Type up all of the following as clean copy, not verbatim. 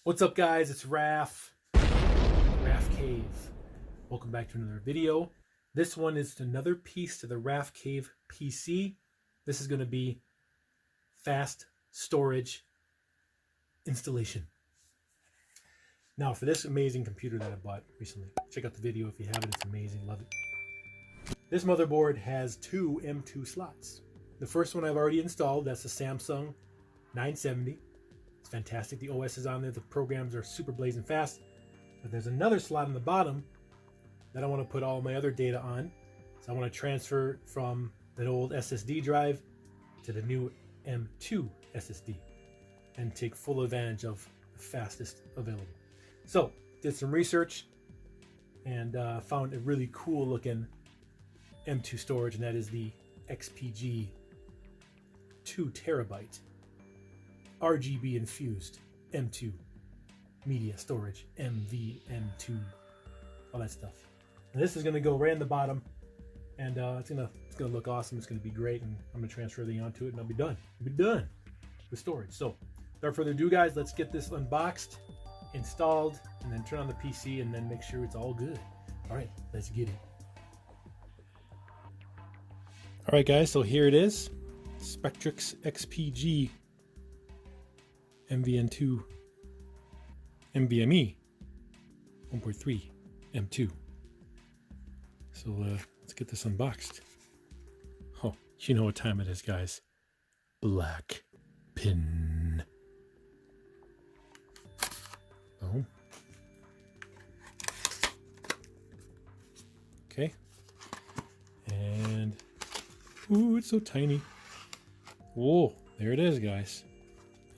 What's up, guys? It's Rafcave. Welcome back to another video. This one is another piece to the Rafcave PC. This is going to be fast storage installation. Now, for this amazing computer that I bought recently, check out the video if you haven't. It's amazing. Love it. This motherboard has two M.2 slots. The first one I've already installed. That's the Samsung 970. It's fantastic. The OS is on there. The programs are super blazing fast. But there's another slot on the bottom that I want to put all my other data on. So I want to transfer from that old SSD drive to the new M.2 SSD and take full advantage of the fastest available. So did some research and found a really cool looking M.2 storage, and that is the XPG 2 terabyte RGB infused M.2 media storage, M.2, all that stuff. And this is going to go right in the bottom, and it's gonna look awesome. It's gonna be great, and I'm gonna transfer everything onto it, and I'll be done. With storage. So without further ado, guys, let's get this unboxed, installed, and then turn on the PC, and then make sure it's all good. All right, let's get it. All right, guys, so here it is, Spectrix XPG NVMe 1.3 M.2. So let's get this unboxed. Oh, you know what time it is, guys. Black pin. Oh. Okay. And ooh, it's so tiny. Whoa, there it is, guys.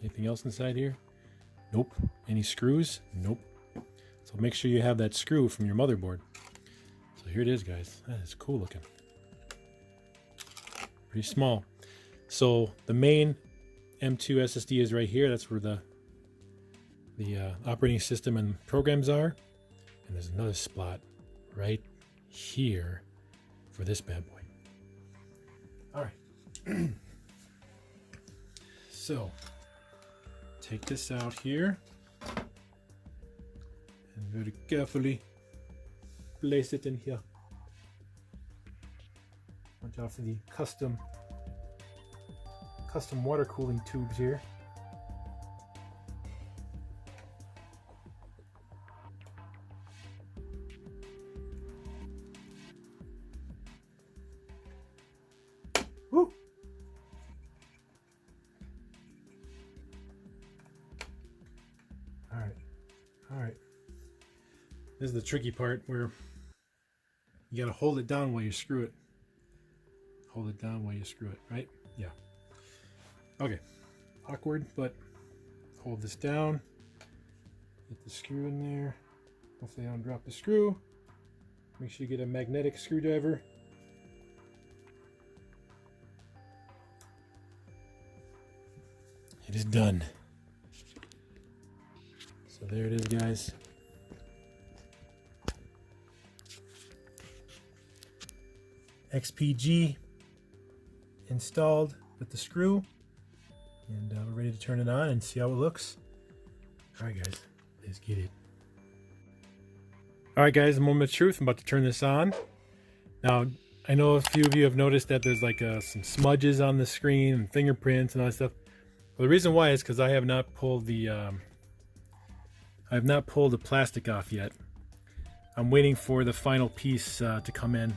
Anything else inside here? Nope. Any screws? Nope. So make sure you have that screw from your motherboard. So here it is, guys. That is cool looking. Pretty small. So the main M.2 SSD is right here. That's where the operating system and programs are. And there's another slot right here for this bad boy. All right. So take this out here and very carefully place it in here. Watch out for the custom water cooling tubes here. Woo! All right. This is the tricky part where you gotta hold it down while you screw it. Hold it down while you screw it, right? Yeah. Okay. Awkward, but hold this down. Get the screw in there. Hopefully I don't drop the screw. Make sure you get a magnetic screwdriver. It is done. So there it is, guys. XPG installed with the screw, and we're ready to turn it on and see how it looks. All right, guys, let's get it. All right, guys, the moment of truth. I'm about to turn this on. Now, I know a few of you have noticed that there's like some smudges on the screen and fingerprints and all that stuff. Well, the reason why is because I have not pulled the plastic off yet. I'm waiting for the final piece to come in,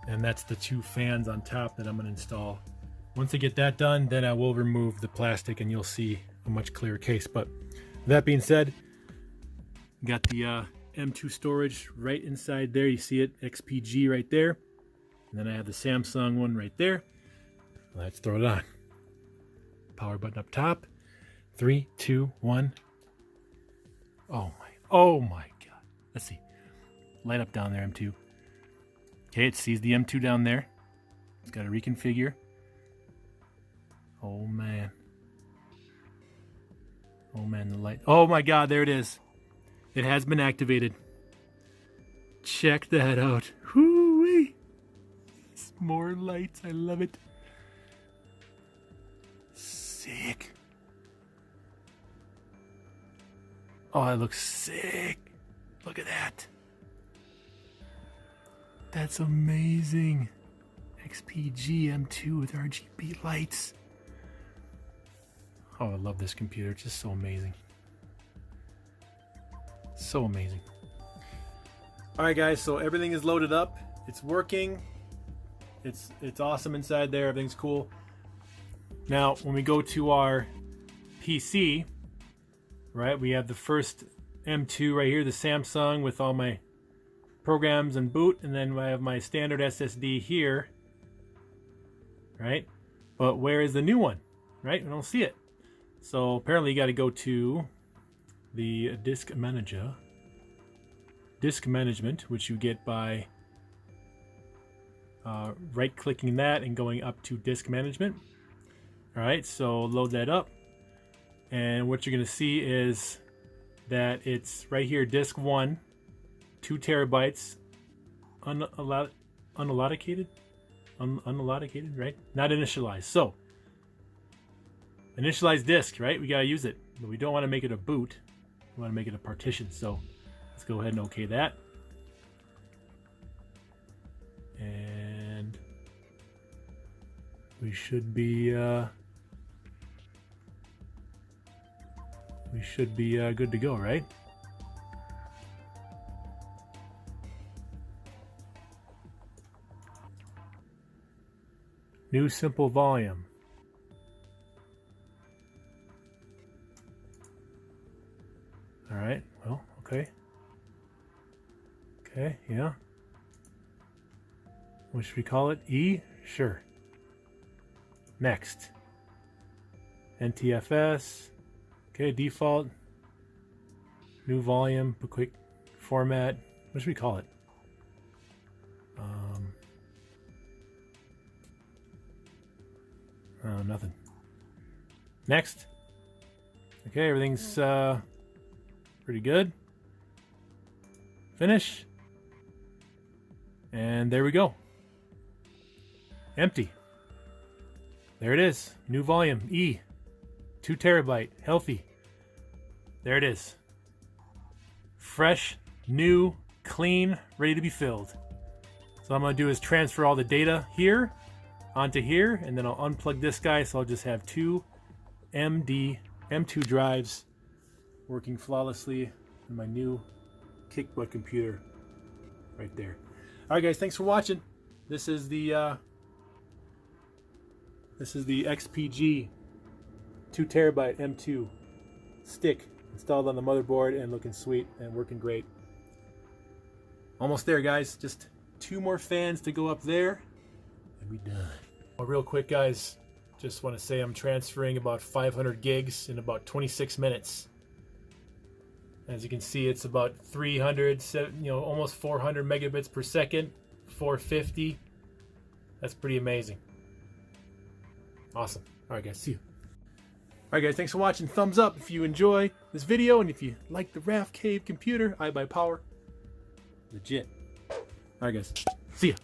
and that's the two fans on top that I'm going to install. Once I get that done, then I will remove the plastic and you'll see a much clearer case. But that being said, got the M.2 storage right inside there. You see it, XPG right there. And then I have the Samsung one right there. Let's throw it on. Power button up top. 3, 2, 1. Oh my God. Let's see. Light up down there, M.2. Okay, it sees the M.2 down there. It's got to reconfigure. Oh man. Oh man, the light. Oh my God, there it is. It has been activated. Check that out. Whoo-wee. More lights. I love it. Sick. Oh, that looks sick. Look at that. That's amazing. XPG M.2 with RGB lights. Oh, I love this computer. It's just so amazing. So amazing. Alright guys, so everything is loaded up. It's working. It's awesome inside there. Everything's cool. Now, when we go to our PC, right, we have the first M.2 right here, the Samsung with all my programs and boot, and then I have my standard SSD here, right? But where is the new one, right? I don't see it. So apparently you got to go to the disk management, which you get by right-clicking that and going up to disk management. All right, so load that up, and what you're going to see is that it's right here, disk 1, 2 terabytes, unallocated, right? Not initialized. So initialize disk, right? We got to use it, but we don't want to make it a boot. We want to make it a partition. So let's go ahead and okay that. And we should be good to go, right? New simple volume. All right, well, okay. Okay, yeah. What should we call it? E? Sure. Next. NTFS. Okay, default. New volume, quick format. What should we call it? Nothing. Next. Okay, everything's pretty good. Finish. And there we go. Empty. There it is. New volume. E. 2 terabyte. Healthy. There it is. Fresh, new, clean, ready to be filled. So what I'm going to do is transfer all the data here onto here, and then I'll unplug this guy, so I'll just have 2 M.2 drives working flawlessly in my new kick butt computer right there. Alright guys, thanks for watching. This is the XPG 2 terabyte M.2 stick installed on the motherboard and looking sweet and working great. Almost there, guys. Just 2 more fans to go up there and we're done. Well, real quick, guys, just want to say I'm transferring about 500 gigs in about 26 minutes. As you can see, it's about 300, almost 400 megabits per second, 450. That's pretty amazing. Awesome. All right, guys, see you. All right, guys, thanks for watching. Thumbs up if you enjoy this video, and if you like the Rafcave computer, I buy power. Legit. All right, guys, see ya.